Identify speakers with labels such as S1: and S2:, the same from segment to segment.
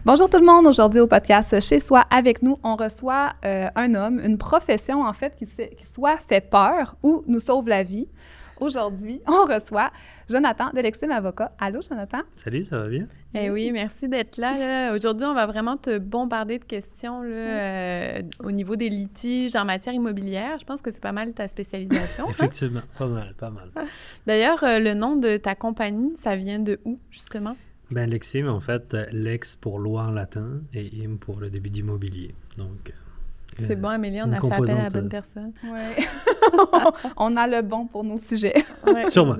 S1: Bonjour tout le monde. Aujourd'hui au podcast Chez Soi avec nous, on reçoit un homme, une profession en fait qui soit fait peur ou nous sauve la vie. Aujourd'hui, on reçoit Jonathan de Lexime Avocat. Allô, Jonathan?
S2: Salut, ça va bien?
S3: Eh oui, merci d'être là. Aujourd'hui, on va vraiment te bombarder de questions là, au niveau des litiges en matière immobilière. Je pense que c'est pas mal ta spécialisation.
S2: Effectivement, pas mal.
S3: D'ailleurs, le nom de ta compagnie, ça vient de où, justement?
S2: Ben Lexime, en fait, lex pour loi en latin et im pour le début d'immobilier. Donc,
S3: c'est bon, Amélie, on a fait appel à la bonne personne.
S1: Oui. On a le bon pour nos sujets.
S3: Ouais,
S2: sûrement.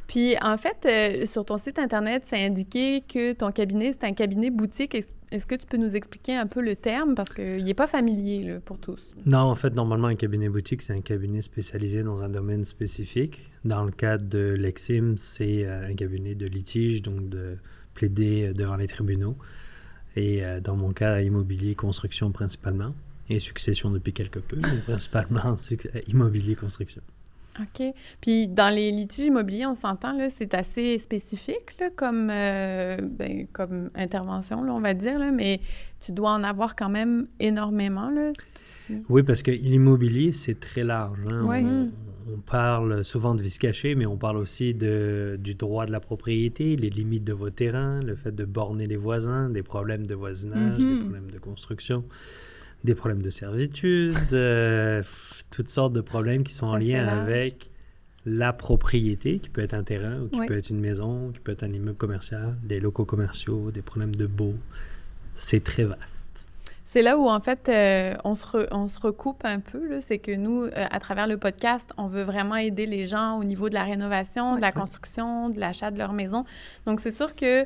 S3: Puis, en fait, sur ton site Internet, c'est indiqué que ton cabinet, c'est un cabinet boutique. Est-ce que tu peux nous expliquer un peu le terme? Parce qu'il n'est pas familier là, pour tous.
S2: Non, en fait, normalement, un cabinet boutique, c'est un cabinet spécialisé dans un domaine spécifique. Dans le cadre de Lexime, c'est un cabinet de litige, donc de plaider devant les tribunaux. Et dans mon cas, immobilier, construction principalement. Et succession depuis quelque peu, mais principalement immobilier, construction.
S3: OK. Puis, dans les litiges immobiliers, on s'entend, là, c'est assez spécifique là, comme intervention, là, on va dire, là, mais tu dois en avoir quand même énormément. Là,
S2: Oui, parce que l'immobilier, c'est très large. Hein?
S1: Oui.
S2: On parle souvent de vice caché, mais on parle aussi du droit de la propriété, les limites de vos terrains, le fait de borner les voisins, des problèmes de voisinage, des problèmes de construction, des problèmes de servitude, toutes sortes de problèmes qui sont en lien avec la propriété, qui peut être un terrain ou qui peut être une maison, qui peut être un immeuble commercial, des locaux commerciaux, des problèmes de baux. C'est très vaste.
S3: C'est là où, en fait, on se recoupe un peu. Là. C'est que nous, à travers le podcast, on veut vraiment aider les gens au niveau de la rénovation, de la construction, de l'achat de leur maison. Donc, c'est sûr que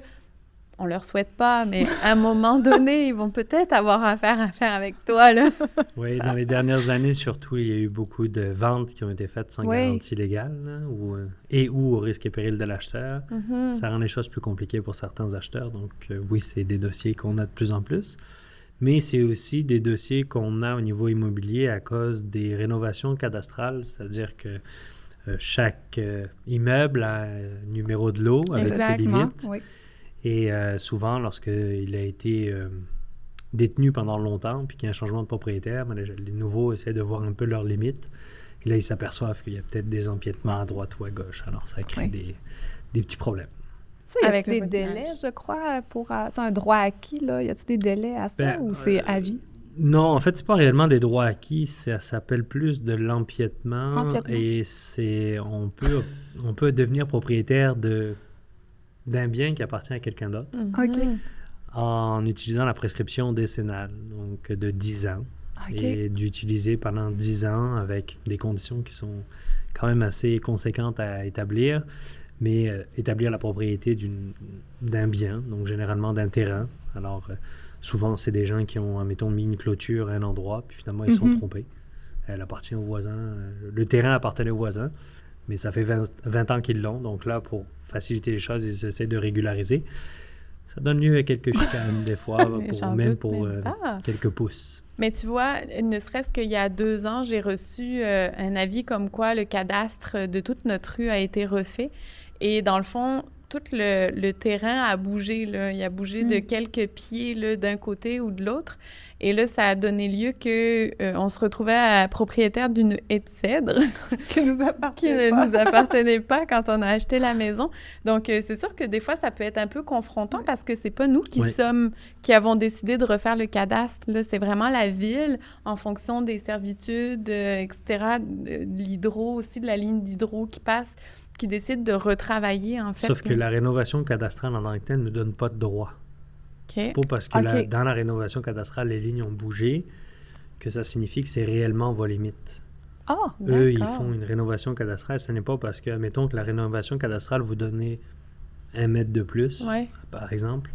S3: on leur souhaite pas, mais à un moment donné, ils vont peut-être avoir affaire avec toi, là.
S2: Oui, dans les dernières années, surtout, il y a eu beaucoup de ventes qui ont été faites sans garantie légale, là, ou au risque et péril de l'acheteur. Mm-hmm. Ça rend les choses plus compliquées pour certains acheteurs. Donc, oui, c'est des dossiers qu'on a de plus en plus. Mais c'est aussi des dossiers qu'on a au niveau immobilier à cause des rénovations cadastrales, c'est-à-dire que chaque immeuble a un numéro de lot avec ses limites.
S1: Oui.
S2: Et souvent, lorsqu'il a été détenu pendant longtemps, puis qu'il y a un changement de propriétaire, les nouveaux essaient de voir un peu leurs limites. Et là, ils s'aperçoivent qu'il y a peut-être des empiètements à droite ou à gauche. Alors, ça crée des petits problèmes.
S1: Ça, y a-t-il des délais, je crois, pour un droit acquis, là? Y a-t-il des délais à ça ou c'est à vie?
S2: Non, en fait, c'est pas réellement des droits acquis. Ça s'appelle plus de l'empiètement. Et on peut devenir propriétaire d'un bien qui appartient à quelqu'un d'autre en utilisant la prescription décennale, donc de 10 ans, et d'utiliser pendant 10 ans avec des conditions qui sont quand même assez conséquentes à établir, mais établir la propriété d'un bien, donc généralement d'un terrain. Alors, souvent, c'est des gens qui ont, admettons, mis une clôture à un endroit, puis finalement, ils sont trompés. Elle appartient au voisin. Le terrain appartenait au voisin, mais ça fait 20 ans qu'ils l'ont. Donc là, pour faciliter les choses, ils essaient de régulariser. Ça donne lieu à quelques chicanes, des fois, pour quelques pouces.
S3: Mais tu vois, ne serait-ce qu'il y a 2 ans, j'ai reçu un avis comme quoi le cadastre de toute notre rue a été refait. Et dans le fond, tout le terrain a bougé. Là. Il a bougé de quelques pieds là, d'un côté ou de l'autre. Et là, ça a donné lieu qu'on se retrouvait à propriétaire d'une haie de cèdre qui ne nous appartenait pas quand on a acheté la maison. Donc, c'est sûr que des fois, ça peut être un peu confrontant parce que c'est pas nous qui avons décidé de refaire le cadastre. Là, c'est vraiment la ville, en fonction des servitudes, etc., de l'hydro aussi, de la ligne d'hydro qui passe, qui décide de retravailler, en fait.
S2: Sauf que la rénovation cadastrale en tant que telle ne donne pas de droit. C'est pas parce que dans la rénovation cadastrale, les lignes ont bougé que ça signifie que c'est réellement vos limites. Eux, ils font une rénovation cadastrale. Ce n'est pas parce que, mettons que la rénovation cadastrale vous donnait 1 mètre de plus, par exemple.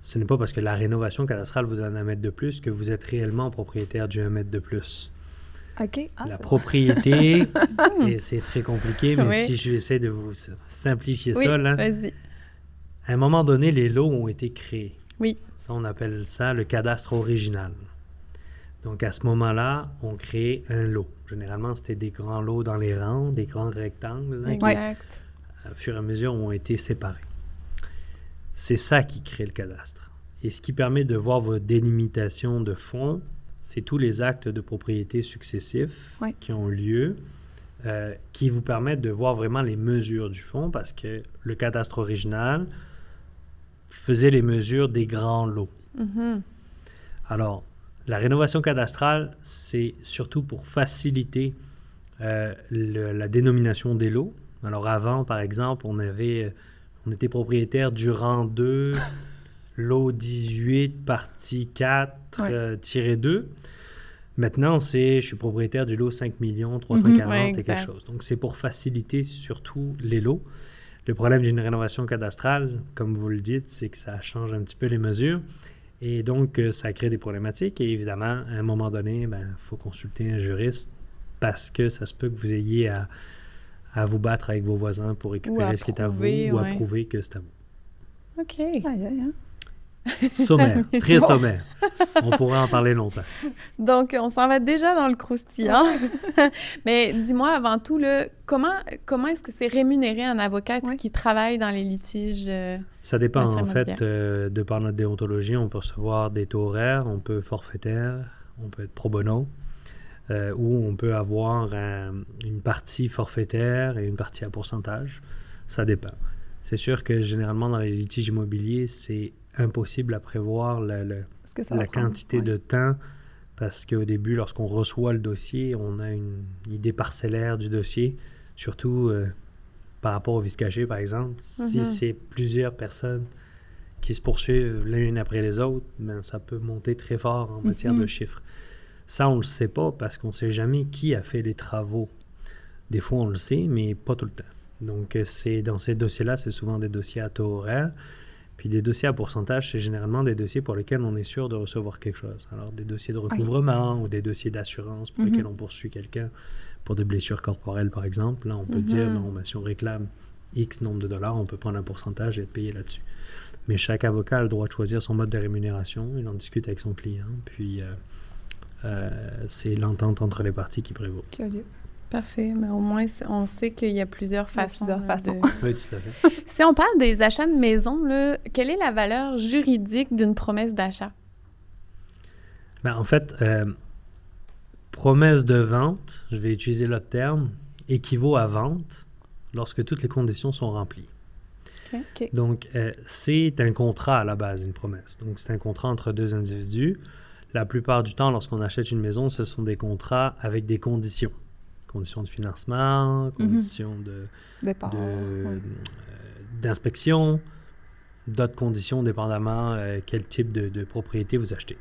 S2: Ce n'est pas parce que la rénovation cadastrale vous donne 1 mètre de plus que vous êtes réellement propriétaire du 1 mètre de plus. La propriété, et c'est très compliqué, mais si je vais essayer de vous simplifier ça, là,
S3: vas-y.
S2: À un moment donné, les lots ont été créés.
S3: Oui.
S2: Ça, on appelle ça le cadastre original. Donc, à ce moment-là, on crée un lot. Généralement, c'était des grands lots dans les rangs, des grands rectangles.
S3: Exact.
S2: Qui, au fur et à mesure, ont été séparés. C'est ça qui crée le cadastre. Et ce qui permet de voir votre délimitation de fonds, c'est tous les actes de propriété successifs qui ont lieu, qui vous permettent de voir vraiment les mesures du fonds, parce que le cadastre original faisait les mesures des grands lots. Mm-hmm. Alors, la rénovation cadastrale, c'est surtout pour faciliter la dénomination des lots. Alors avant, par exemple, on était propriétaire du rang 2, lot 18, partie 4, tiré 2. Maintenant, je suis propriétaire du lot 5 340 et quelque chose. Donc, c'est pour faciliter surtout les lots. Le problème d'une rénovation cadastrale, comme vous le dites, c'est que ça change un petit peu les mesures. Et donc, ça crée des problématiques. Et évidemment, à un moment donné, il faut consulter un juriste parce que ça se peut que vous ayez à vous battre avec vos voisins pour récupérer ce qui est à vous ou à prouver que c'est à vous.
S3: OK.
S2: Sommaire, très sommaire. On pourrait en parler longtemps.
S3: Donc, on s'en va déjà dans le croustillant. Mais dis-moi, avant tout, comment est-ce que c'est rémunéré un avocat qui travaille dans les litiges?
S2: Ça dépend, en fait, de par notre déontologie. On peut recevoir des taux horaires, on peut forfaitaire, on peut être pro bono, ou on peut avoir une partie forfaitaire et une partie à pourcentage. Ça dépend. C'est sûr que généralement, dans les litiges immobiliers, c'est impossible à prévoir la quantité de temps, parce qu'au début, lorsqu'on reçoit le dossier, on a une idée parcellaire du dossier, surtout par rapport au vice caché, par exemple. Si c'est plusieurs personnes qui se poursuivent l'une après les autres, ça peut monter très fort en matière de chiffres. Ça, on ne le sait pas parce qu'on ne sait jamais qui a fait les travaux. Des fois, on le sait, mais pas tout le temps. Donc, dans ces dossiers-là, c'est souvent des dossiers à taux horaire. Puis des dossiers à pourcentage, c'est généralement des dossiers pour lesquels on est sûr de recevoir quelque chose. Alors, des dossiers de recouvrement ou des dossiers d'assurance pour lesquels on poursuit quelqu'un pour des blessures corporelles, par exemple. Là, on peut dire, si on réclame X nombre de dollars, on peut prendre un pourcentage et être payé là-dessus. Mais chaque avocat a le droit de choisir son mode de rémunération. Il en discute avec son client. Puis, c'est l'entente entre les parties qui prévaut.
S3: Parfait, mais au moins, on sait qu'il y a plusieurs façons.
S2: Oui, tout à fait.
S3: Si on parle des achats de maison, quelle est la valeur juridique d'une promesse d'achat?
S2: En fait, promesse de vente, je vais utiliser l'autre terme, équivaut à vente lorsque toutes les conditions sont remplies.
S3: Okay.
S2: Donc, c'est un contrat à la base, une promesse. Donc, c'est un contrat entre deux individus. La plupart du temps, lorsqu'on achète une maison, ce sont des contrats avec des conditions. Conditions de financement, conditions d'inspection, d'autres conditions dépendamment quel type de propriété vous achetez.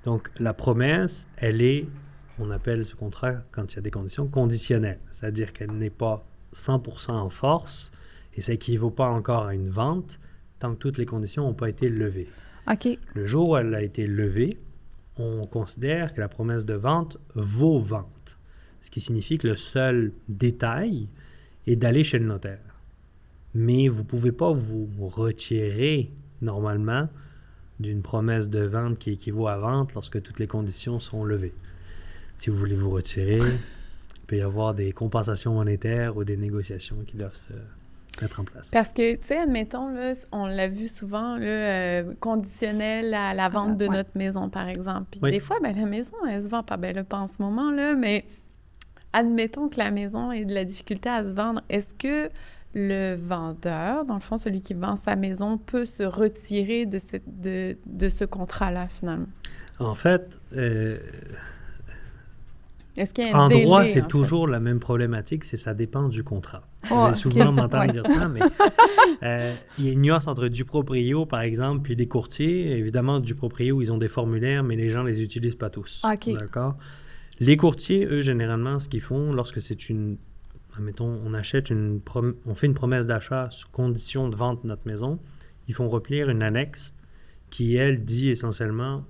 S2: Donc, la promesse, on appelle ce contrat, quand il y a des conditions, conditionnelle. C'est-à-dire qu'elle n'est pas 100% en force et ça n'équivaut pas encore à une vente tant que toutes les conditions n'ont pas été levées.
S1: OK.
S2: Le jour où elle a été levée, on considère que la promesse de vente vaut vente. Ce qui signifie que le seul détail est d'aller chez le notaire. Mais vous ne pouvez pas vous retirer normalement d'une promesse de vente qui équivaut à vente lorsque toutes les conditions sont levées. Si vous voulez vous retirer, il peut y avoir des compensations monétaires ou des négociations qui doivent se mettre en place.
S3: Parce que, tu sais, admettons, là, on l'a vu souvent, là, conditionnel à la vente de notre maison, par exemple. Puis des fois, la maison, elle se vend pas. Pas en ce moment, là, mais admettons que la maison ait de la difficulté à se vendre. Est-ce que le vendeur, dans le fond, celui qui vend sa maison, peut se retirer de ce contrat-là, finalement?
S2: En fait,
S3: est-ce qu'il y a un délai,
S2: en droit, c'est toujours la même problématique, c'est ça dépend du contrat. Vous allez souvent m'entendre dire ça, mais il y a une nuance entre du proprio, par exemple, puis des courtiers. Évidemment, du proprio, ils ont des formulaires, mais les gens ne les utilisent pas tous. D'accord? Les courtiers, eux, généralement, ce qu'ils font, lorsque c'est admettons, on fait une promesse d'achat sous condition de vente de notre maison, ils font remplir une annexe qui, elle, dit essentiellement,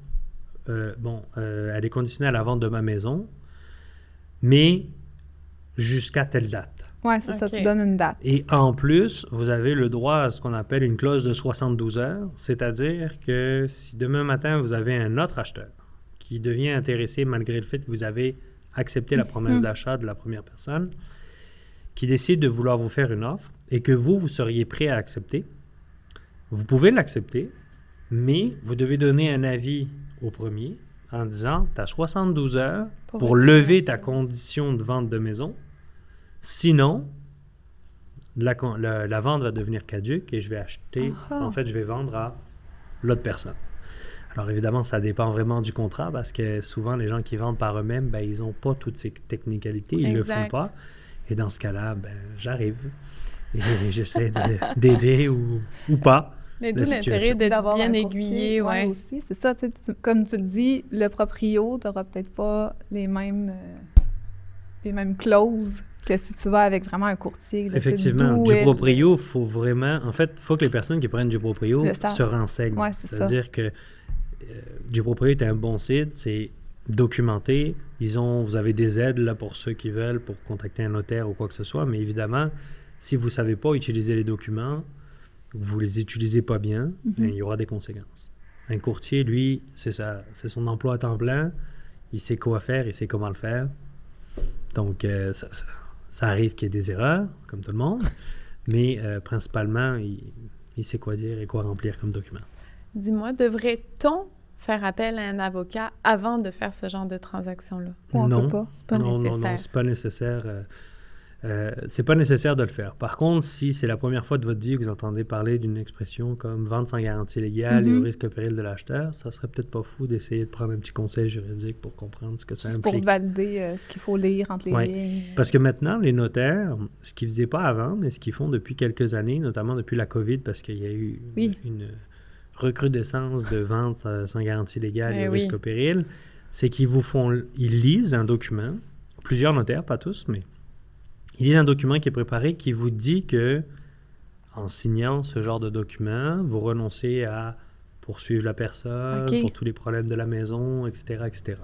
S2: elle est conditionnée à la vente de ma maison, mais jusqu'à telle date.
S1: Oui, c'est ça, tu donnes une date.
S2: Et en plus, vous avez le droit à ce qu'on appelle une clause de 72 heures, c'est-à-dire que si demain matin, vous avez un autre acheteur qui devient intéressé malgré le fait que vous avez accepté la promesse d'achat de la première personne, qui décide de vouloir vous faire une offre et que vous seriez prêt à accepter, vous pouvez l'accepter, Mais vous devez donner un avis au premier en disant, tu as 72 heures pour lever ta condition de vente de maison. Sinon, la vente va devenir caduque et je vais acheter, en fait, je vais vendre à l'autre personne. Alors évidemment, ça dépend vraiment du contrat parce que souvent, les gens qui vendent par eux-mêmes, ben, ils n'ont pas toutes ces technicalités, ils ne le font pas. Et dans ce cas-là, ben, j'arrive et j'essaie d'aider ou pas.
S3: Mais d'où l'intérêt d'être bien aiguillé,
S1: ouais. Aussi, c'est ça, comme tu le dis, le proprio, tu n'auras peut-être pas les mêmes clauses que si tu vas avec vraiment un courtier. Là,
S2: effectivement, du proprio, il faut vraiment... En fait, il faut que les personnes qui prennent du proprio se renseignent.
S1: Ouais,
S2: c'est-à-dire que du proprio est un bon site, c'est documenté. Vous avez des aides là, pour ceux qui veulent, pour contacter un notaire ou quoi que ce soit, mais évidemment, si vous ne savez pas utiliser les documents, vous ne les utilisez pas bien, il y aura des conséquences. Un courtier, lui, c'est son emploi à temps plein, il sait quoi faire, il sait comment le faire. Donc, ça arrive qu'il y ait des erreurs, comme tout le monde, mais principalement, il sait quoi dire et quoi remplir comme document.
S3: Dis-moi, devrait-on faire appel à un avocat avant de faire ce genre de transaction-là?
S2: Non,
S3: c'est pas nécessaire.
S2: Non, c'est pas nécessaire. C'est pas nécessaire de le faire. Par contre, si c'est la première fois de votre vie que vous entendez parler d'une expression comme « vente sans garantie légale et au risque péril de l'acheteur », ça serait peut-être pas fou d'essayer de prendre un petit conseil juridique pour comprendre ce que ça implique.
S1: Pour valider ce qu'il faut lire entre les lignes.
S2: Parce que maintenant, les notaires, ce qu'ils faisaient pas avant, mais ce qu'ils font depuis quelques années, notamment depuis la COVID, parce qu'il y a eu une recrudescence de vente sans garantie légale et au risque au péril, c'est qu'ils lisent un document, plusieurs notaires, pas tous, mais ils lisent un document qui est préparé qui vous dit que, en signant ce genre de document, vous renoncez à poursuivre la personne pour tous les problèmes de la maison, etc., etc.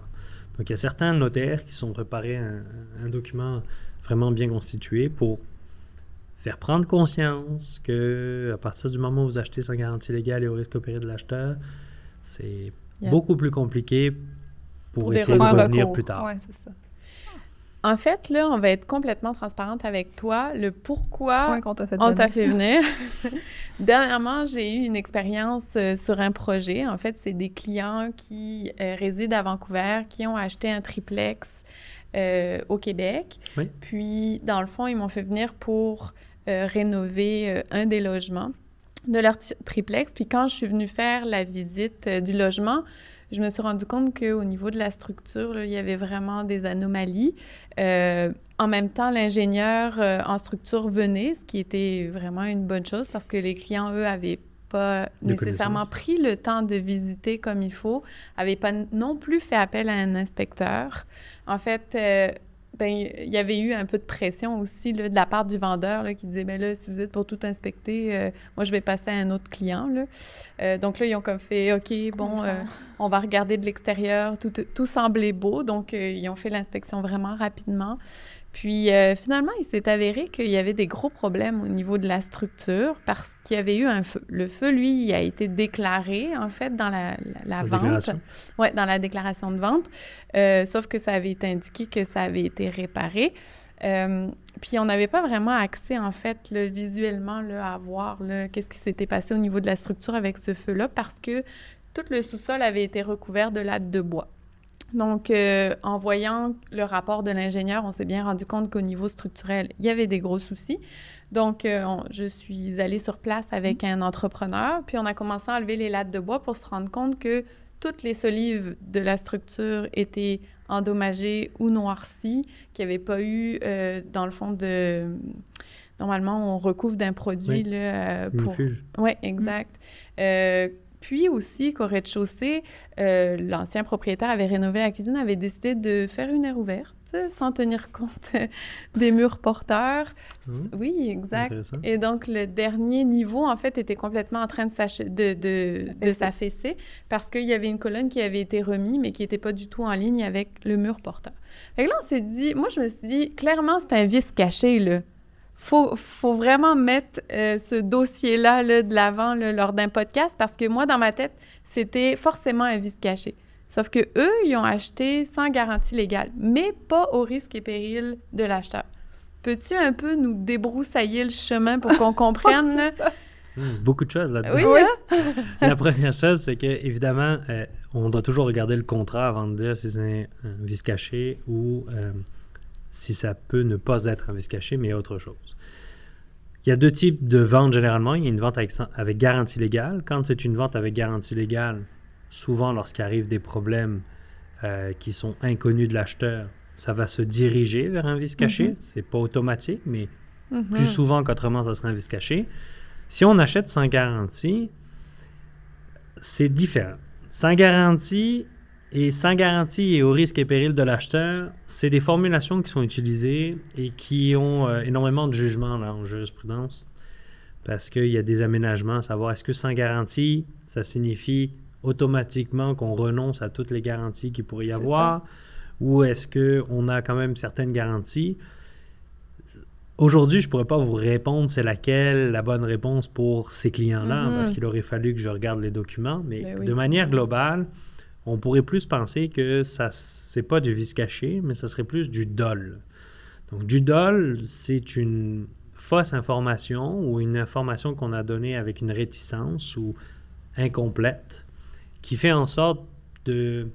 S2: Donc, il y a certains notaires qui sont préparés un document vraiment bien constitué pour faire prendre conscience qu'à partir du moment où vous achetez sans garantie légale et au risque au péril de l'acheteur, c'est beaucoup plus compliqué pour essayer de revenir plus tard.
S1: Oui, c'est ça.
S3: En fait, là, on va être complètement transparente avec toi. Le pourquoi
S1: on t'a
S3: fait venir. Dernièrement, j'ai eu une expérience sur un projet. En fait, c'est des clients qui résident à Vancouver, qui ont acheté un triplex au Québec. Oui. Puis, dans le fond, ils m'ont fait venir pour rénover un des logements de leur triplex. Puis, quand je suis venue faire la visite du logement, je me suis rendu compte qu'au niveau de la structure, là, il y avait vraiment des anomalies. En même temps, l'ingénieur en structure venait, ce qui était vraiment une bonne chose parce que les clients, eux, n'avaient pas nécessairement pris le temps de visiter comme il faut, n'avaient pas non plus fait appel à un inspecteur. En fait, il y avait eu un peu de pression aussi là, de la part du vendeur là, qui disait, bien là, si vous êtes pour tout inspecter, moi, je vais passer à un autre client. Là. Donc là, ils ont comme fait, OK, bon, on va regarder de l'extérieur, tout semblait beau. Donc, ils ont fait l'inspection vraiment rapidement. Puis, finalement, il s'est avéré qu'il y avait des gros problèmes au niveau de la structure parce qu'il y avait eu un feu. Le feu, lui, il a été déclaré, en fait, dans la vente. Oui, dans la déclaration de vente. Sauf que ça avait été indiqué que ça avait été réparé. Puis, on n'avait pas vraiment accès, en fait, là, visuellement, là, à voir là, qu'est-ce qui s'était passé au niveau de la structure avec ce feu-là parce que tout le sous-sol avait été recouvert de lattes de bois. Donc, en voyant le rapport de l'ingénieur, on s'est bien rendu compte qu'au niveau structurel, il y avait des gros soucis. Donc, je suis allée sur place avec un entrepreneur, puis on a commencé à enlever les lattes de bois pour se rendre compte que toutes les solives de la structure étaient endommagées ou noircies, qu'il n'y avait pas eu, dans le fond, de... Normalement, on recouvre d'un produit, là, pour... Oui, exact. Puis aussi, qu'au rez-de-chaussée, l'ancien propriétaire avait rénové la cuisine, avait décidé de faire une aire ouverte sans tenir compte des murs porteurs. Oui, exact. Et donc, le dernier niveau, en fait, était complètement en train de s'affaisser parce qu'il y avait une colonne qui avait été remise, mais qui n'était pas du tout en ligne avec le mur porteur. Fait que là, on s'est dit... Moi, je me suis dit, clairement, c'est un vice caché, là. Faut vraiment mettre ce dossier-là là, de l'avant là, lors d'un podcast parce que moi, dans ma tête, c'était forcément un vice caché. Sauf que eux, ils ont acheté sans garantie légale, mais pas au risque et péril de l'acheteur. Peux-tu un peu nous débroussailler le chemin pour qu'on comprenne? Là?
S2: Beaucoup de choses là-dedans.
S3: Oui,
S2: La première chose, c'est qu'évidemment, on doit toujours regarder le contrat avant de dire si c'est un vice caché ou si ça peut ne pas être un vice caché, mais autre chose. Il y a 2 types de ventes généralement. Il y a une vente avec garantie légale. Quand c'est une vente avec garantie légale, souvent lorsqu'il arrive des problèmes qui sont inconnus de l'acheteur, ça va se diriger vers un vice caché. C'est pas automatique, mais plus souvent qu'autrement, ça serait un vice caché. Si on achète sans garantie, c'est différent. Sans garantie et au risque et péril de l'acheteur, c'est des formulations qui sont utilisées et qui ont énormément de jugement là, en jurisprudence parce qu'il y a des aménagements à savoir est-ce que sans garantie, ça signifie automatiquement qu'on renonce à toutes les garanties qu'il pourrait y avoir ou est-ce qu'on a quand même certaines garanties. Aujourd'hui, je ne pourrais pas vous répondre c'est laquelle la bonne réponse pour ces clients-là parce qu'il aurait fallu que je regarde les documents, mais de manière globale, on pourrait plus penser que ça c'est pas du vice caché, mais ça serait plus du dol. Donc, du dol, c'est une fausse information ou une information qu'on a donnée avec une réticence ou incomplète qui fait en sorte de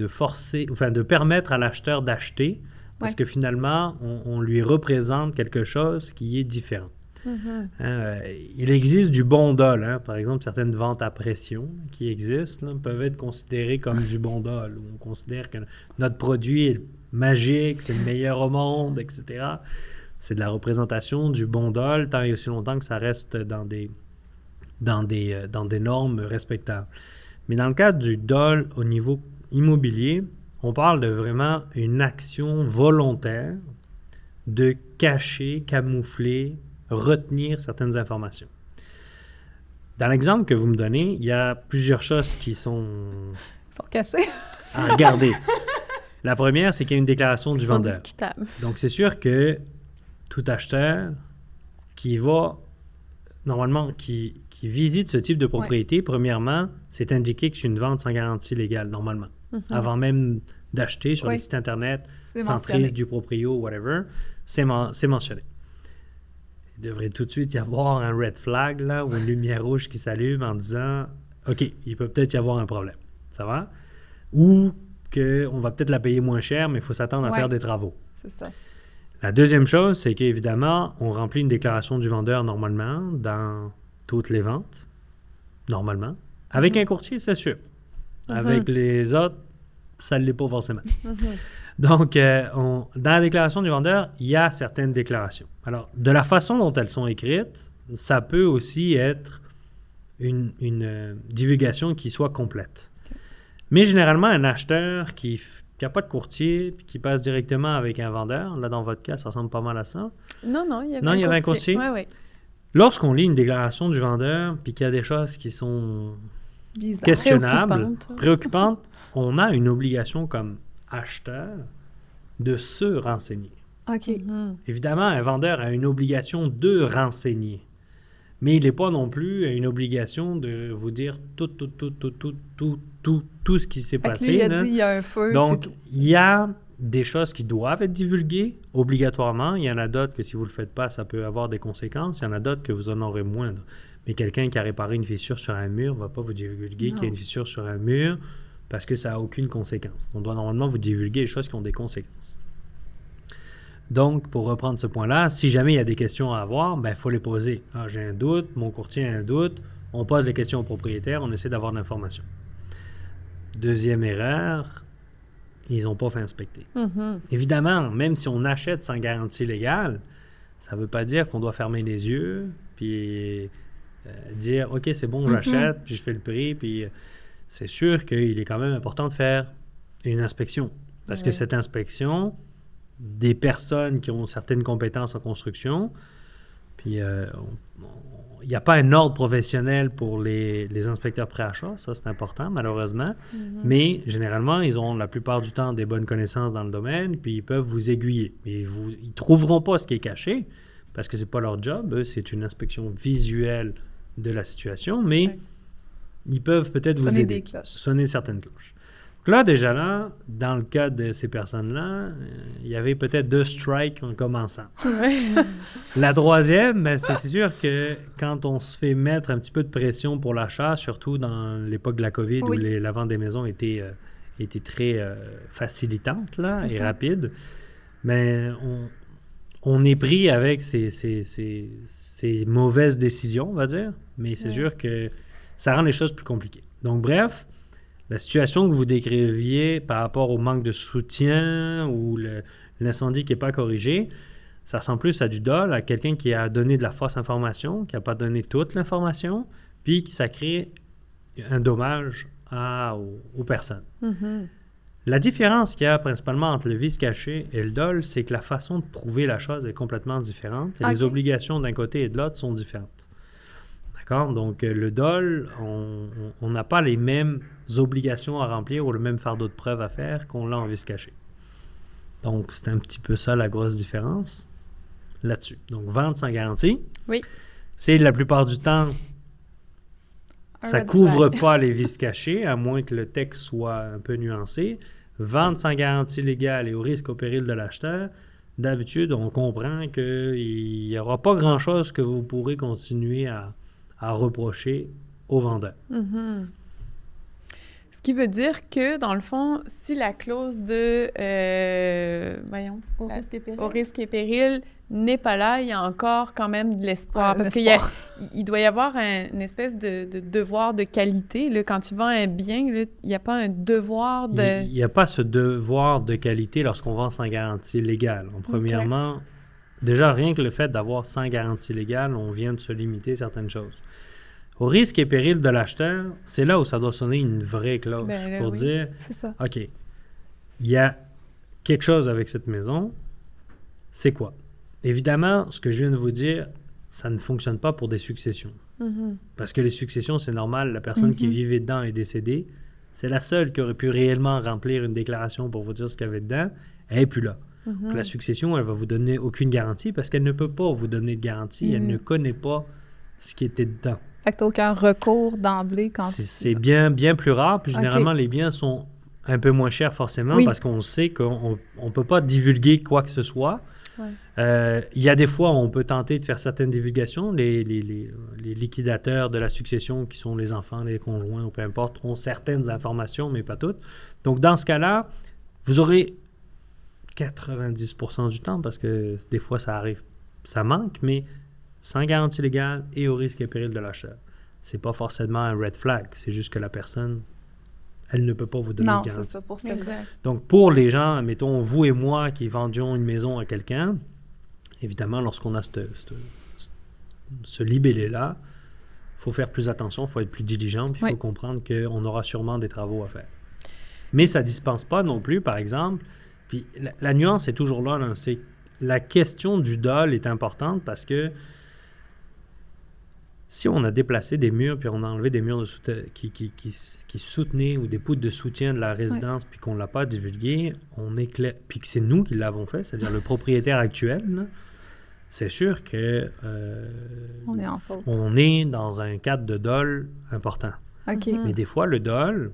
S2: forcer, enfin de permettre à l'acheteur d'acheter parce que finalement, on lui représente quelque chose qui est différent. Il existe du bon dol. Par exemple, certaines ventes à pression qui existent peuvent être considérées comme du bon dol. On considère que notre produit est magique, c'est le meilleur au monde, etc. C'est de la représentation du bon dol tant et aussi longtemps que ça reste dans des normes respectables. Mais dans le cadre du dol au niveau immobilier, on parle de vraiment une action volontaire de cacher, camoufler, retenir certaines informations. Dans l'exemple que vous me donnez, il y a plusieurs choses qui sont
S1: cachées
S2: à regarder. La première, c'est qu'il y a une déclaration du vendeur.
S3: Discutable.
S2: Donc, c'est sûr que tout acheteur qui va, normalement, qui visite ce type de propriété, premièrement, c'est indiqué que c'est une vente sans garantie légale, normalement. Avant même d'acheter sur les sites Internet, centrise du proprio, whatever, c'est mentionné. Il devrait tout de suite y avoir un red flag là, ou une lumière rouge qui s'allume en disant « OK, il peut peut-être y avoir un problème. » Ça va? Ou qu'on va peut-être la payer moins cher, mais il faut s'attendre à faire des travaux.
S1: C'est ça.
S2: La deuxième chose, c'est qu'évidemment, on remplit une déclaration du vendeur normalement dans toutes les ventes, normalement. Avec un courtier, c'est sûr. Avec les autres, ça ne l'est pas forcément. Donc, dans la déclaration du vendeur, il y a certaines déclarations. Alors, de la façon dont elles sont écrites, ça peut aussi être une divulgation qui soit complète. Mais généralement, un acheteur qui n'a pas de courtier puis qui passe directement avec un vendeur, là, dans votre cas, ça ressemble pas mal à ça.
S3: Non, il y avait un courtier. Oui.
S2: Lorsqu'on lit une déclaration du vendeur puis qu'il y a des choses qui sont questionnables, préoccupantes, on a une obligation comme acheteur de se renseigner.
S1: OK.
S2: Évidemment, un vendeur a une obligation de renseigner, mais il n'est pas non plus à une obligation de vous dire tout ce qui s'est passé.
S1: Lui, il a dit, il y a un feu,
S2: donc, il y a des choses qui doivent être divulguées obligatoirement. Il y en a d'autres que si vous ne le faites pas, ça peut avoir des conséquences. Il y en a d'autres que vous en aurez moindres. Mais quelqu'un qui a réparé une fissure sur un mur ne va pas vous divulguer qu'il y a une fissure sur un mur parce que ça n'a aucune conséquence. On doit normalement vous divulguer les choses qui ont des conséquences. Donc, pour reprendre ce point-là, si jamais il y a des questions à avoir, il faut les poser. Ah, j'ai un doute, mon courtier a un doute, on pose les questions au propriétaire, on essaie d'avoir de l'information. Deuxième erreur, ils n'ont pas fait inspecter. Évidemment, même si on achète sans garantie légale, ça ne veut pas dire qu'on doit fermer les yeux, puis dire « OK, c'est bon, j'achète, puis je fais le prix », puis c'est sûr qu'il est quand même important de faire une inspection. Parce que cette inspection, des personnes qui ont certaines compétences en construction, puis il n'y a pas un ordre professionnel pour les inspecteurs pré-achat, ça c'est important malheureusement, mais généralement ils ont la plupart du temps des bonnes connaissances dans le domaine, puis ils peuvent vous aiguiller. Ils ne trouveront pas ce qui est caché, parce que ce n'est pas leur job, eux, c'est une inspection visuelle de la situation, mais ils peuvent peut-être vous aider, sonner certaines cloches. Donc là, déjà là, dans le cas de ces personnes-là, il y avait peut-être 2 strikes en commençant. La troisième, ben, c'est sûr que quand on se fait mettre un petit peu de pression pour l'achat, surtout dans l'époque de la COVID où la vente des maisons était très facilitante là, et rapide, ben, on est pris avec ces mauvaises décisions, on va dire, mais c'est sûr que ça rend les choses plus compliquées. Donc, bref, la situation que vous décriviez par rapport au manque de soutien ou l'incendie qui n'est pas corrigé, ça ressemble plus à du dol, à quelqu'un qui a donné de la fausse information, qui n'a pas donné toute l'information, puis qui ça crée un dommage aux personnes.
S3: Mm-hmm.
S2: La différence qu'il y a principalement entre le vice caché et le dol, c'est que la façon de prouver la chose est complètement différente. Et les obligations d'un côté et de l'autre sont différentes. D'accord? Donc, le dol, on n'a pas les mêmes obligations à remplir ou le même fardeau de preuve à faire qu'on l'a en vice caché. Donc, c'est un petit peu ça la grosse différence là-dessus. Donc, vente sans garantie.
S3: Oui.
S2: C'est la plupart du temps, ça ne couvre pas les vices cachés, à moins que le texte soit un peu nuancé. Vente sans garantie légale et au risque au péril de l'acheteur, d'habitude, on comprend qu'il n'y aura pas grand-chose que vous pourrez continuer à reprocher au vendeur.
S3: Mm-hmm. Ce qui veut dire que, dans le fond, si la clause de au risque et péril n'est pas là, il y a encore quand même de l'espoir. Parce qu'il doit y avoir une espèce de devoir de qualité. Là, quand tu vends un bien, là, il n'y a pas un devoir de...
S2: Il n'y a pas ce devoir de qualité lorsqu'on vend sans garantie légale. Premièrement, déjà, rien que le fait d'avoir sans garantie légale, on vient de se limiter certaines choses. Au risque et péril de l'acheteur, c'est là où ça doit sonner une vraie cloche pour dire, OK, il y a quelque chose avec cette maison, c'est quoi? Évidemment, ce que je viens de vous dire, ça ne fonctionne pas pour des successions.
S3: Mm-hmm.
S2: Parce que les successions, c'est normal, la personne qui vivait dedans est décédée, c'est la seule qui aurait pu réellement remplir une déclaration pour vous dire ce qu'il y avait dedans, elle n'est plus là. Donc, la succession, elle va vous donner aucune garantie parce qu'elle ne peut pas vous donner de garantie, elle ne connaît pas ce qui était dedans.
S1: Fait que tu n'as aucun recours d'emblée quand
S2: c'est bien plus rare. Puis généralement, les biens sont un peu moins chers forcément parce qu'on sait qu'on ne peut pas divulguer quoi que ce soit.
S3: Ouais.
S2: Il y a des fois où on peut tenter de faire certaines divulgations. Les liquidateurs de la succession, qui sont les enfants, les conjoints ou peu importe, ont certaines informations, mais pas toutes. Donc, dans ce cas-là, vous aurez 90% du temps, parce que des fois, ça arrive, ça manque, mais sans garantie légale et au risque et péril de l'acheteur. C'est pas forcément un red flag, c'est juste que la personne, elle ne peut pas vous donner de garantie.
S1: Non, c'est ça, pour ça.
S2: Donc, pour les gens, mettons, vous et moi qui vendions une maison à quelqu'un, évidemment, lorsqu'on a ce libellé-là, il faut faire plus attention, il faut être plus diligent, puis il faut comprendre qu'on aura sûrement des travaux à faire. Mais ça ne dispense pas non plus, par exemple, puis la nuance est toujours là, c'est la question du dol est importante parce que si on a déplacé des murs puis on a enlevé des murs qui soutenaient ou des poutres de soutien de la résidence puis qu'on ne l'a pas divulgué, on est clair, puis que c'est nous qui l'avons fait, c'est-à-dire le propriétaire actuel, là, c'est sûr que
S1: on est en faute.
S2: On est dans un cadre de dol important. Mais des fois, le dol,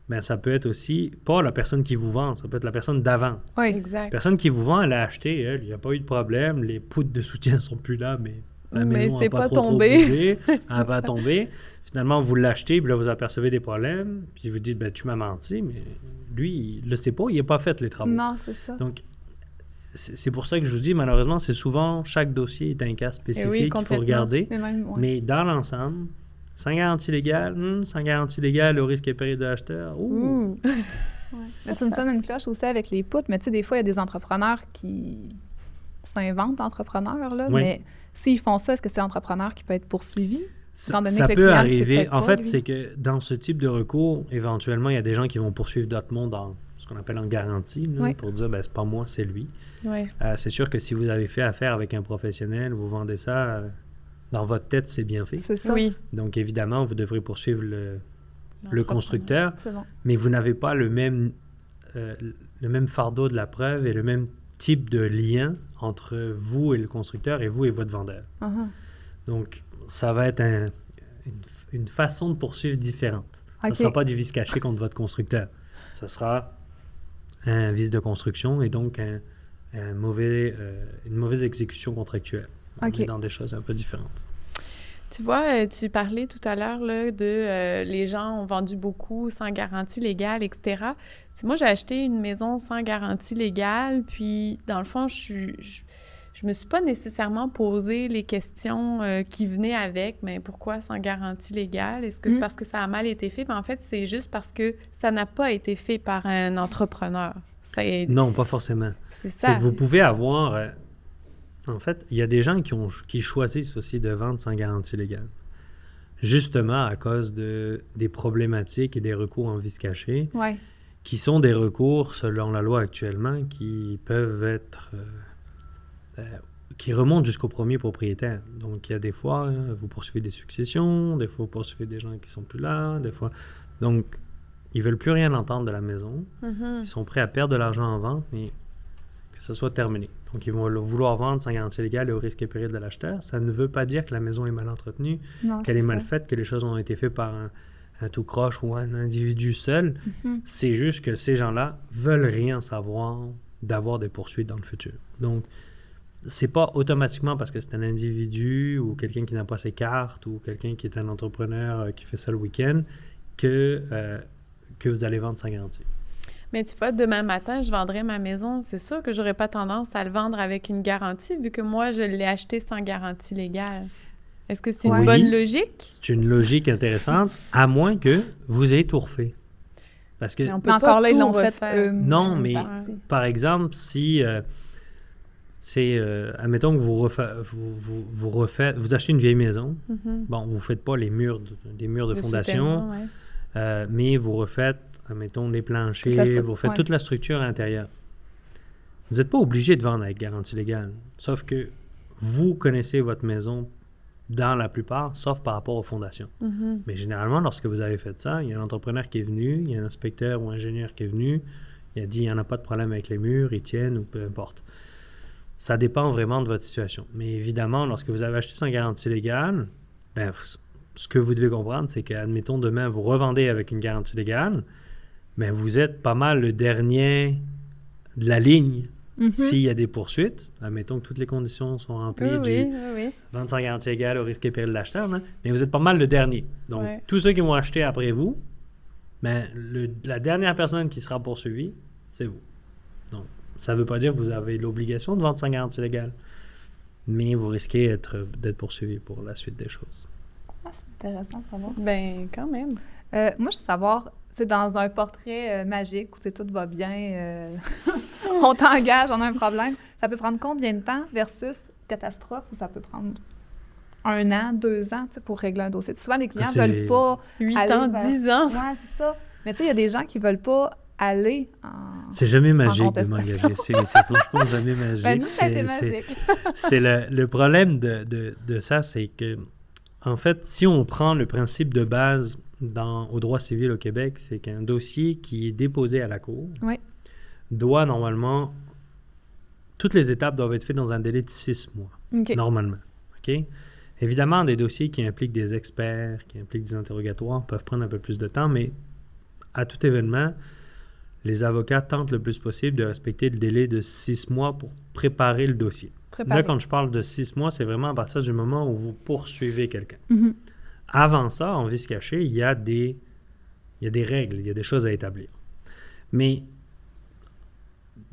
S2: ben, ça peut être aussi pas la personne qui vous vend, ça peut être la personne d'avant.
S3: Oui, exact.
S2: La personne qui vous vend, elle a acheté, elle, il n'y a pas eu de problème, les poutres de soutien ne sont plus là, mais la maison
S3: c'est
S2: n'a pas trop bougé, elle va tomber. Finalement, vous l'achetez, puis là, vous apercevez des problèmes, puis vous dites, ben, tu m'as menti, mais lui, il ne le sait pas, il n'a pas fait les travaux.
S1: Non, c'est ça.
S2: Donc, c'est pour ça que je vous dis, malheureusement, c'est souvent, chaque dossier est un cas spécifique qu'il faut regarder. Mais dans l'ensemble, sans garantie légale, au risque et péril de l'acheteur,
S1: Mais tu me sonnes une cloche aussi avec les poutres, mais tu sais, des fois, il y a des entrepreneurs qui s'inventent entrepreneurs, là, mais s'ils font ça, est-ce que c'est l'entrepreneur qui peut être poursuivi?
S2: Ça peut arriver. En fait, c'est que dans ce type de recours, éventuellement, il y a des gens qui vont poursuivre d'autres mondes dans ce qu'on appelle en garantie, là, pour dire, ben, c'est pas moi, c'est lui. C'est sûr que si vous avez fait affaire avec un professionnel, vous vendez ça, dans votre tête, c'est bien fait.
S1: C'est ça.
S3: Oui.
S2: Donc, évidemment, vous devrez poursuivre le constructeur,
S1: bon.
S2: mais vous n'avez pas le même fardeau de la preuve et le même type de lien entre vous et le constructeur et vous et votre vendeur. Donc, ça va être une façon de poursuivre différente. Ça ne sera pas du vice caché contre votre constructeur. ça sera un vice de construction et donc une mauvaise exécution contractuelle. On est dans des choses un peu différentes.
S3: Tu vois, tu parlais tout à l'heure là, de les gens ont vendu beaucoup sans garantie légale, etc. Moi, j'ai acheté une maison sans garantie légale, puis dans le fond, je me suis pas nécessairement posé les questions qui venaient avec, mais pourquoi sans garantie légale? Est-ce que c'est parce que ça a mal été fait? Mais en fait, c'est juste parce que ça n'a pas été fait par un entrepreneur.
S2: Non, pas forcément.
S3: C'est ça.
S2: C'est que vous pouvez avoir... En fait, il y a des gens qui choisissent aussi de vendre sans garantie légale. Justement à cause des problématiques et des recours en vice caché, qui sont des recours, selon la loi actuellement, qui peuvent être... qui remontent jusqu'au premier propriétaire. Donc, il y a des fois, vous poursuivez des successions, des fois, vous poursuivez des gens qui sont plus là, des fois... Donc, ils veulent plus rien entendre de la maison. Ils sont prêts à perdre de l'argent en vente, mais que ce soit terminé. Donc, ils vont vouloir vendre sans garantie légale et au risque et péril de l'acheteur. Ça ne veut pas dire que la maison est mal entretenue, qu'elle est mal faite, que les choses ont été faites par un tout croche ou un individu seul. C'est juste que ces gens-là veulent rien savoir d'avoir des poursuites dans le futur. Donc, c'est pas automatiquement parce que c'est un individu ou quelqu'un qui n'a pas ses cartes ou quelqu'un qui est un entrepreneur qui fait ça le week-end que vous allez vendre sans garantie.
S3: Mais tu vois, demain matin, je vendrais ma maison. C'est sûr que j'aurais pas tendance à le vendre avec une garantie, vu que moi, je l'ai acheté sans garantie légale. Est-ce que c'est une bonne logique? C'est
S2: une logique intéressante, à moins que vous ayez tout refait. Parce que...
S1: Mais on peut encore là, ils l'ont fait.
S2: Non, mais par exemple, si... admettons que vous achetez une vieille maison. Bon, vous ne faites pas les murs de fondation, mais vous refaites, admettons, les planchers, vous refaites toute la structure intérieure. Vous n'êtes pas obligé de vendre avec garantie légale, sauf que vous connaissez votre maison dans la plupart, sauf par rapport aux fondations. Mais généralement, lorsque vous avez fait ça, il y a un entrepreneur qui est venu, il y a un inspecteur ou un ingénieur qui est venu, il a dit il n'y en a pas de problème avec les murs, ils tiennent ou peu importe. Ça dépend vraiment de votre situation. Mais évidemment, lorsque vous avez acheté sans garantie légale, ben, ce que vous devez comprendre, c'est qu'admettons, demain, vous revendez avec une garantie légale, ben, vous êtes pas mal le dernier de la ligne s'il y a des poursuites. Admettons que toutes les conditions sont remplies vente sans garantie légale au risque et péril de l'acheteur, mais vous êtes pas mal le dernier. Donc, tous ceux qui vont acheter après vous, ben, la dernière personne qui sera poursuivie, c'est vous. Donc, ça ne veut pas dire que vous avez l'obligation de vendre sans garantie légale, mais vous risquez d'être poursuivi pour la suite des choses.
S1: Ah, c'est intéressant de savoir.
S3: Ben, quand même.
S1: Moi, je veux savoir, c'est dans un portrait magique où tout va bien, on t'engage, on a un problème. Ça peut prendre combien de temps versus catastrophe où ça peut prendre 1 an, 2 ans pour régler un dossier? Souvent, les clients ne veulent pas
S3: 8 ans, 10 ans.
S1: Oui, c'est ça. Mais tu sais, il y a des gens qui ne veulent pas aller
S2: c'est jamais magique de m'engager. C'est franchement jamais magique.
S1: Ben, nous, ça a été magique.
S2: C'est le problème de ça, c'est que, en fait, si on prend le principe de base au droit civil au Québec, c'est qu'un dossier qui est déposé à la Cour doit normalement... Toutes les étapes doivent être faites dans un délai de 6 mois, normalement. OK? Évidemment, des dossiers qui impliquent des experts, qui impliquent des interrogatoires, peuvent prendre un peu plus de temps, mais à tout événement, les avocats tentent le plus possible de respecter le délai de 6 mois pour préparer le dossier. Là, quand je parle de 6 mois, c'est vraiment à partir du moment où vous poursuivez quelqu'un. Avant ça, en vice caché, il y a des règles, il y a des choses à établir. Mais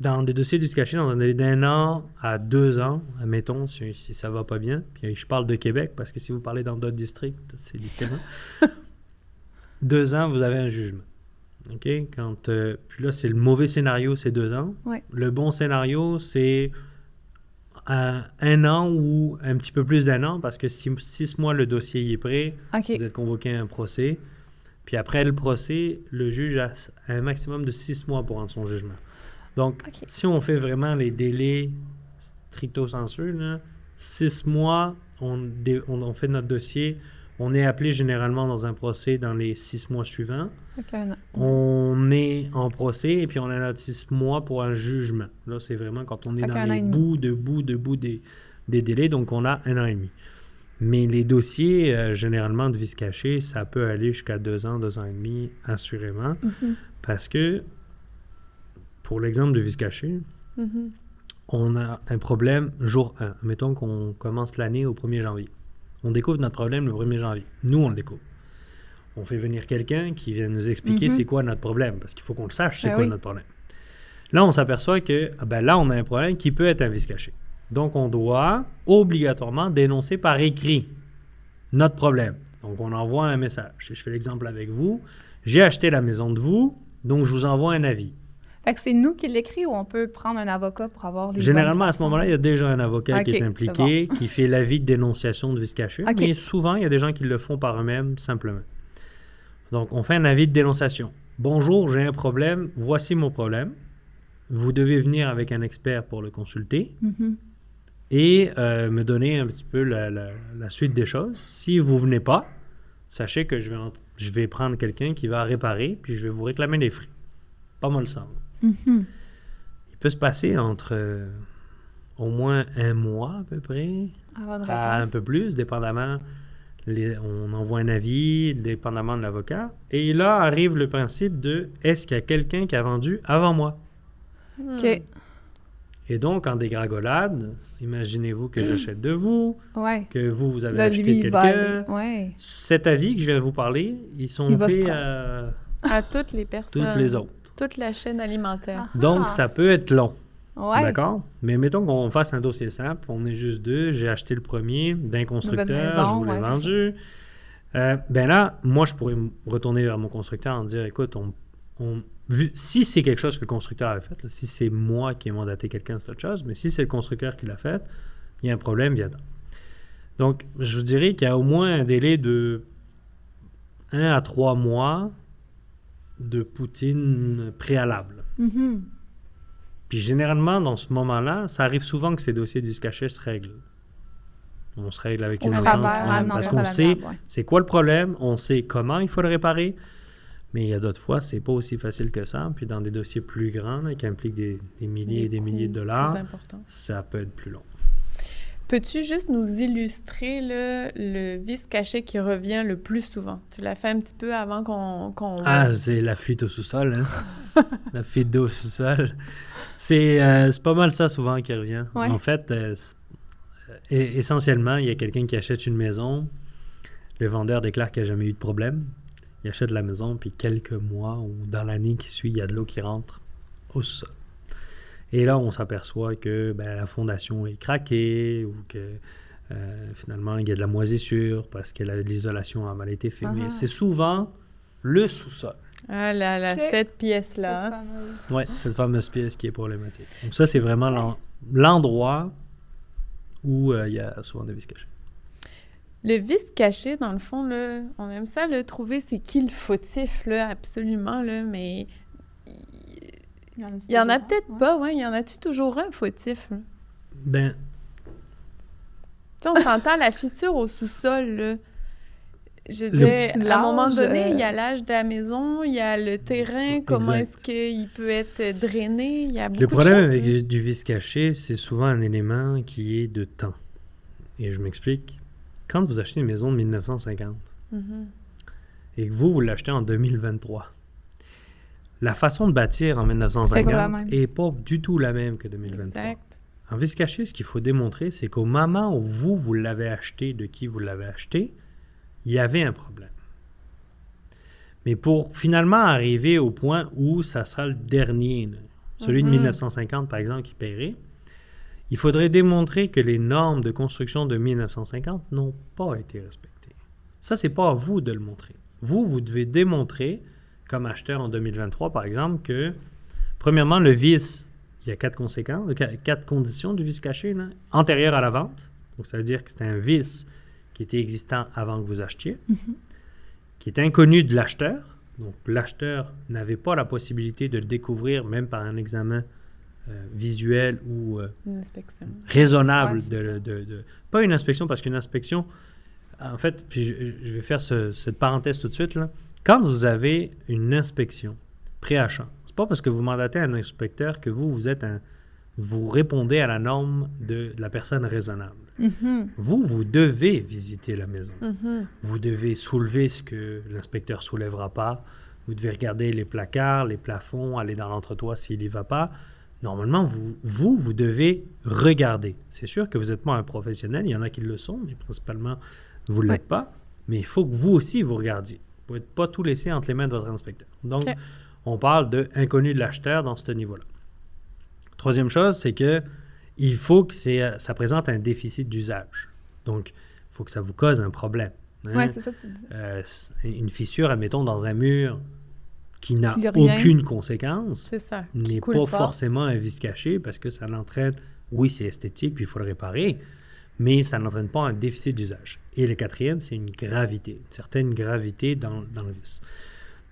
S2: dans des dossiers de vice caché, dans un délai d'1 an à 2 ans, admettons, si ça ne va pas bien, puis je parle de Québec, parce que si vous parlez dans d'autres districts, c'est différent. 2 ans, vous avez un jugement. OK? Puis là, c'est le mauvais scénario, c'est 2 ans. Le bon scénario, c'est 1 an ou un petit peu plus d'1 an, parce que 6 mois, le dossier y est prêt. Vous êtes convoqué à un procès. Puis après le procès, le juge a un maximum de 6 mois pour rendre son jugement. Donc, si on fait vraiment les délais stricto sensu, 6 mois, on fait notre dossier. On est appelé généralement dans un procès dans les 6 mois suivants. On est en procès et puis on a notre 6 mois pour un jugement. Là, c'est vraiment quand on est dans les bouts des délais, donc on a 1 an et demi. Mais les dossiers, généralement, de vice caché, ça peut aller jusqu'à 2 ans, 2 ans et demi, assurément. Parce que, pour l'exemple de vice caché, on a un problème jour 1. Mettons qu'on commence l'année au 1er janvier. On découvre notre problème le 1er janvier. Nous, on le découvre. On fait venir quelqu'un qui vient nous expliquer c'est quoi notre problème, parce qu'il faut qu'on le sache, c'est quoi notre problème. Là, on s'aperçoit que là, on a un problème qui peut être un vice caché. Donc, on doit obligatoirement dénoncer par écrit notre problème. Donc, on envoie un message. Je fais l'exemple avec vous. J'ai acheté la maison de vous, donc je vous envoie un avis.
S1: Fait que c'est nous qui l'écrit ou on peut prendre un avocat pour avoir les
S2: Généralement, à ce moment-là, il y a déjà un avocat qui est impliqué,
S1: bon.
S2: qui fait l'avis de dénonciation de vice caché. Mais souvent, il y a des gens qui le font par eux-mêmes, simplement. Donc, on fait un avis de dénonciation. Bonjour, j'ai un problème. Voici mon problème. Vous devez venir avec un expert pour le consulter et me donner un petit peu la suite des choses. Si vous ne venez pas, sachez que je vais prendre quelqu'un qui va réparer puis je vais vous réclamer des frais. Pas mal ça. Il peut se passer entre au moins 1 mois à peu près à un peu plus, dépendamment. On envoie un avis, dépendamment de l'avocat. Et là arrive le principe de est-ce qu'il y a quelqu'un qui a vendu avant moi?
S1: OK.
S2: Et donc, en dégringolade, imaginez-vous que j'achète de vous, que vous avez acheté de quelqu'un. Cet avis que je viens de vous parler, ils sont faits
S3: à toutes les personnes.
S2: Toutes les autres.
S3: Toute la chaîne alimentaire.
S2: Donc, ça peut être long. D'accord? Mais mettons qu'on fasse un dossier simple. On est juste 2. J'ai acheté le premier d'un constructeur. Je vous l'ai vendu. Là, moi, je pourrais me retourner vers mon constructeur en dire, écoute, si c'est quelque chose que le constructeur a fait, si c'est moi qui ai mandaté quelqu'un, c'est autre chose. Mais si c'est le constructeur qui l'a fait, il y a un problème, viens-t'en. Donc, je vous dirais qu'il y a au moins un délai de 1 à 3 mois de poutine préalable. Puis généralement, dans ce moment-là, ça arrive souvent que ces dossiers de vice caché se règlent. On se règle avec une entente. Parce qu'on sait c'est quoi le problème, on sait comment il faut le réparer, mais il y a d'autres fois, c'est pas aussi facile que ça. Puis dans des dossiers plus grands, là, qui impliquent des milliers et des milliers de dollars, ça peut être plus long.
S3: Peux-tu juste nous illustrer le vice caché qui revient le plus souvent? Tu l'as fait un petit peu avant qu'on...
S2: c'est la fuite au sous-sol. Hein? La fuite d'eau au sous-sol. C'est pas mal ça souvent qui revient. En fait, essentiellement, il y a quelqu'un qui achète une maison. Le vendeur déclare qu'il n'y a jamais eu de problème. Il achète la maison, puis quelques mois ou dans l'année qui suit, il y a de l'eau qui rentre au sous-sol. Et là, on s'aperçoit que la fondation est craquée ou que finalement, il y a de la moisissure parce que l'isolation a mal été faite. Mais c'est souvent le sous-sol.
S3: Ah là là, cette pièce-là.
S2: Oui, cette fameuse pièce qui est problématique. Donc ça, c'est vraiment l'endroit où il y a souvent des vices cachés.
S3: Le vice caché, dans le fond, là, on aime ça le trouver, c'est qui le fautif, là, absolument, là, mais... Il y en a peut-être pas, il y en a-tu toujours un fautif? Là? On s'entend la fissure au sous-sol, là. Je disais, à un moment donné, il y a l'âge de la maison, il y a le terrain, comment est-ce qu'il peut être drainé, il y a beaucoup de choses.
S2: Le problème avec du vice caché, c'est souvent un élément qui est de temps. Et je m'explique. Quand vous achetez une maison de 1950 et que vous l'achetez en 2023, la façon de bâtir en 1950 n'est pas du tout la même que 2023.
S3: Exact.
S2: En vice caché, ce qu'il faut démontrer, c'est qu'au moment où vous l'avez acheté, de qui vous l'avez acheté, il y avait un problème. Mais pour finalement arriver au point où ça sera le dernier, là, celui de 1950 par exemple qui paierait, il faudrait démontrer que les normes de construction de 1950 n'ont pas été respectées. Ça, c'est pas à vous de le montrer. Vous devez démontrer, comme acheteur en 2023 par exemple, que premièrement, le vice, il y a 4 conditions du vice caché, là, antérieur à la vente. Donc, ça veut dire que c'est un vice qui était existant avant que vous achetiez, qui est inconnu de l'acheteur. Donc, l'acheteur n'avait pas la possibilité de le découvrir, même par un examen visuel ou
S3: une inspection
S2: raisonnable. Pas une inspection, parce qu'une inspection, en fait, puis je vais faire cette parenthèse tout de suite, là. Quand vous avez une inspection pré-achat, c'est pas parce que vous mandatez un inspecteur que vous répondez à la norme de la personne raisonnable. Vous devez visiter la maison. Vous devez soulever ce que l'inspecteur ne soulèvera pas. Vous devez regarder les placards, les plafonds, aller dans l'entretoit s'il n'y va pas. Normalement, vous devez regarder. C'est sûr que vous n'êtes pas un professionnel. Il y en a qui le sont, mais principalement, vous ne l'êtes pas. Mais il faut que vous aussi, vous regardiez. Vous ne pouvez pas tout laisser entre les mains de votre inspecteur. Donc, on parle de inconnu de l'acheteur dans ce niveau-là. Troisième chose, c'est que il faut que ça présente un déficit d'usage. Donc, il faut que ça vous cause un problème.
S1: Hein? Oui, c'est ça que tu dis.
S2: Une fissure, admettons, dans un mur qui n'a aucune conséquence, n'est pas forcément un vice caché parce que ça l'entraîne, oui, c'est esthétique, puis il faut le réparer, mais ça n'entraîne pas un déficit d'usage. Et le quatrième, c'est une gravité, une certaine gravité dans le vice.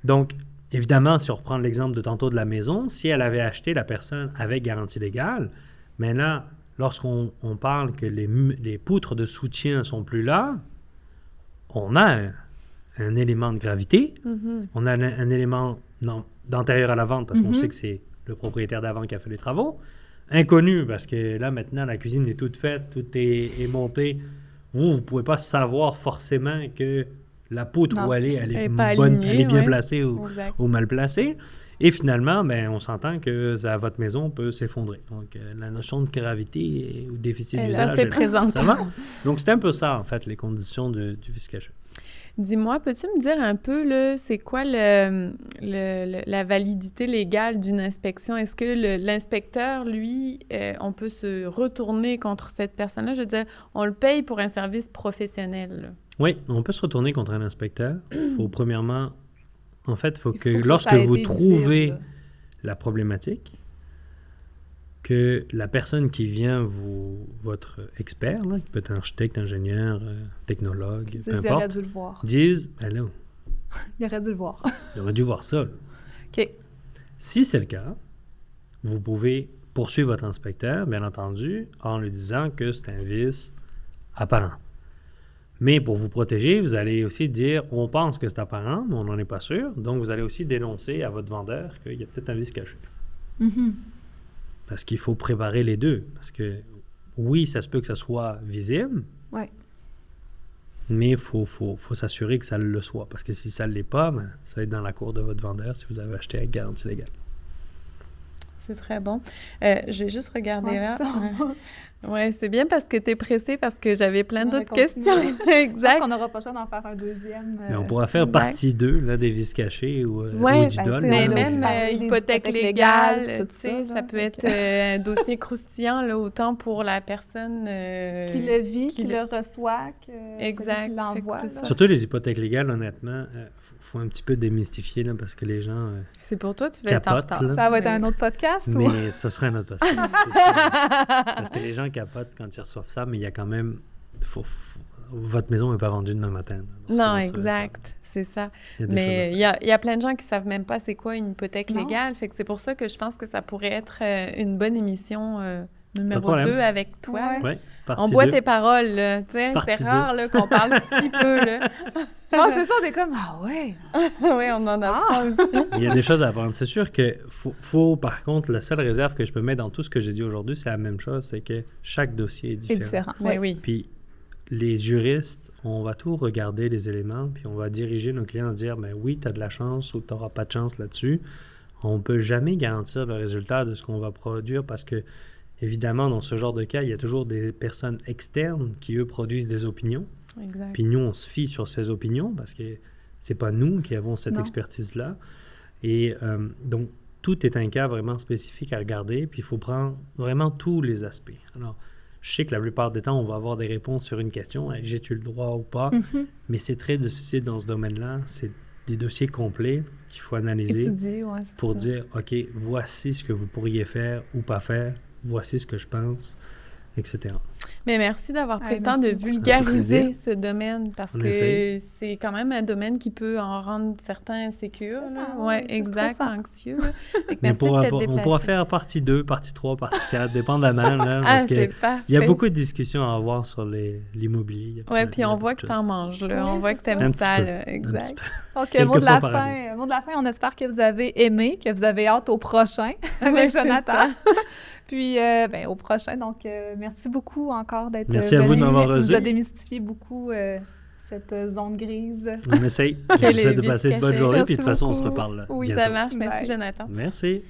S2: Donc, évidemment, si on reprend l'exemple de tantôt de la maison, si elle avait acheté la personne avec garantie légale, maintenant, lorsqu'on parle que les poutres de soutien ne sont plus là, on a un élément de gravité, on a un élément d'antérieur à la vente parce qu'on sait que c'est le propriétaire d'avant qui a fait les travaux, inconnu parce que là, maintenant, la cuisine est toute faite, tout est monté. Vous ne pouvez pas savoir forcément que la poutre où elle est bonne, elle est bien placée ou mal placée. Et finalement, on s'entend que votre maison peut s'effondrer. Donc, la notion de gravité ou déficit d'usage,
S3: c'est présente.
S2: Ça va? Donc, c'est un peu ça, en fait, les conditions du vice caché.
S3: Dis-moi, peux-tu me dire un peu, là, c'est quoi la validité légale d'une inspection? Est-ce que l'inspecteur, lui, on peut se retourner contre cette personne-là? Je veux dire, on le paye pour un service professionnel, là.
S2: Oui, on peut se retourner contre un inspecteur. Il faut premièrement... En fait, il faut que lorsque vous trouvez la problématique, que la personne qui vient, votre expert, là, qui peut être architecte, ingénieur, technologue, peu importe,
S1: aurait dû le voir.
S2: Dise, allô.
S1: Il aurait dû le voir.
S2: Il aurait dû voir ça. Là.
S1: OK.
S2: Si c'est le cas, vous pouvez poursuivre votre inspecteur, bien entendu, en lui disant que c'est un vice apparent. Mais pour vous protéger, vous allez aussi dire, on pense que c'est apparent, mais on n'en est pas sûr. Donc, vous allez aussi dénoncer à votre vendeur qu'il y a peut-être un vice caché. Parce qu'il faut préparer les deux. Parce que, oui, ça se peut que ça soit visible, mais il faut s'assurer que ça le soit. Parce que si ça ne l'est pas, ça va être dans la cour de votre vendeur si vous avez acheté avec garantie légale.
S3: C'est très bon. Je vais juste regarder là. Oui, c'est bien parce que tu es pressée, parce que j'avais plein d'autres questions. Exact.
S1: Je pense qu'on n'aura pas le choix d'en faire un deuxième.
S2: Mais on pourra faire partie 2 là, des vices cachés ou du dol.
S3: Mais même hypothèque légale, ça peut être un dossier croustillant, là, autant pour la personne...
S1: qui le vit, qui le reçoit, qui l'envoie.
S2: Surtout les hypothèques légales, honnêtement, faut un petit peu démystifier là, parce que les gens
S3: c'est pour toi, tu vas être en retard.
S2: Là,
S1: ça va être un autre podcast?
S2: Mais ce serait un autre podcast. Parce que les gens capotent quand ils reçoivent ça, mais il y a quand même... votre maison n'est pas vendue demain matin.
S3: Là, non, exact. C'est ça. Mais il y a plein de gens qui ne savent même pas c'est quoi une hypothèque légale. Fait que c'est pour ça que je pense que ça pourrait être une bonne émission numéro 2 avec toi.
S2: Ouais,
S3: on boit tes paroles, là. C'est rare là, qu'on parle si peu, là.
S1: Non, c'est ça, on est comme, ah ouais!
S3: Oui, on en apprend aussi.
S2: Il y a des choses à apprendre. C'est sûr que faut, par contre, la seule réserve que je peux mettre dans tout ce que j'ai dit aujourd'hui, c'est la même chose, c'est que chaque dossier est différent.
S3: Oui.
S2: Puis les juristes, on va tout regarder les éléments, puis on va diriger nos clients à dire, oui, tu as de la chance ou tu n'auras pas de chance là-dessus. On ne peut jamais garantir le résultat de ce qu'on va produire parce que, évidemment, dans ce genre de cas, il y a toujours des personnes externes qui, eux, produisent des opinions.
S3: Exact.
S2: Puis nous, on se fie sur ces opinions parce que c'est pas nous qui avons cette expertise-là. Et donc, tout est un cas vraiment spécifique à regarder, puis il faut prendre vraiment tous les aspects. Alors, je sais que la plupart des temps, on va avoir des réponses sur une question, j'ai-tu le droit ou pas? Mais c'est très difficile dans ce domaine-là. C'est des dossiers complets qu'il faut analyser pour dire, OK, voici ce que vous pourriez faire ou pas faire, voici ce que je pense, etc.
S3: Mais merci d'avoir pris le temps de vulgariser ce domaine parce que c'est quand même un domaine qui peut en rendre certains insécures. Oui, exact, anxieux.
S2: Merci de t'être déplacé. On pourra faire partie 2, partie 3, partie 4, dépendamment. Là, parce
S3: c'est parfait.
S2: Il y a beaucoup de discussions à avoir sur l'immobilier.
S3: Oui, puis on voit que tu en manges. Là. On voit que tu aimes ça. Là. Exact.
S1: Donc, mot de la fin, on espère que vous avez aimé, que vous avez hâte au prochain avec Jonathan. Puis, au prochain. Donc, merci beaucoup encore d'être venu.
S2: Merci à vous de m'avoir reçu.
S1: Tu nous as démystifié beaucoup cette zone grise.
S2: On essaye. J'essaie de passer une bonne journée, puis de toute façon, on se reparle.
S3: Oui,
S2: bientôt.
S3: Ça marche. Merci, Jonathan.
S2: Merci.